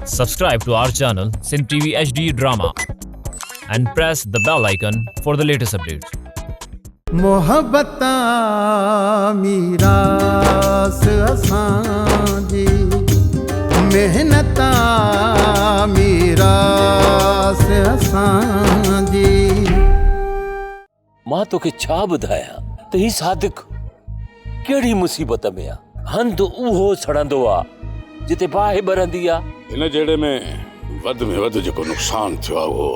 Subscribe to our channel Sindh TV HD Drama and press the bell icon for the latest updates. मोहब्बता मीरास असांजी मेहनता मीरास असांजी मां तोखे छा ॿुधायां त ही सादिक कहिड़ी मुसीबत में आ। हंधु उहो सड़ंदो आ जिते बाहि ॿरंदी आ। हिन जहिड़े में वधि जेको नुक़सान थियो आहे उहो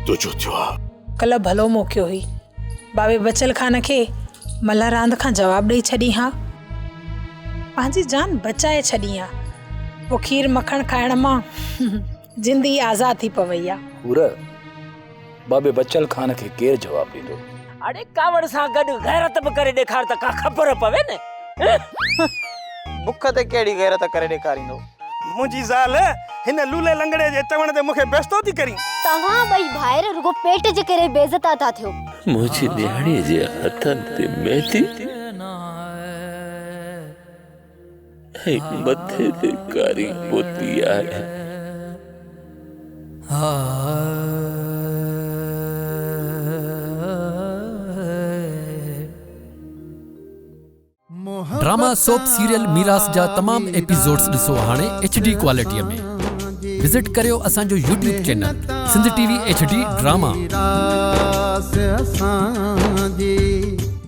तुंहिंजो थियो आहे। कल भलो मौक़ियो हुई बाबे बचल खान खे मल्हा रांद खां जवाबु ॾेई छॾी हा, पंहिंजी जान बचाए छॾी हा। पोइ खीर मखण खाइण मां जिंदगी आज़ाद थी पवई आहे। बाबे बचल खान खे केरु जवाबु ॾींदो? अड़े कावड़ सां गॾु गैरत बि करे ॾेखार त का ख़बर पवे न। बुख ते कहिड़ी गैरत करे ॾेखारींदो? मुंहिंजी ज़ाल हिन लूले लंगड़े जे चवण ते मूंखे बेइज़्ज़तो थी करी। तव्हां ॿई भाइर रुगो पेट जे करे बेइज़्ज़ता था थियो। मुंहिंजी न्याणी जे हथनि ते मेहंदी ऐं मथे ते कारी मोती आहे। ड्रामा सोप सीरियल मीरास जा तमाम एपिसोड्स ॾिसो हाणे HD क्वालिटीअ में। विजिट करियो असांजो YouTube channel Sindh TV HD drama. मीरास असांजी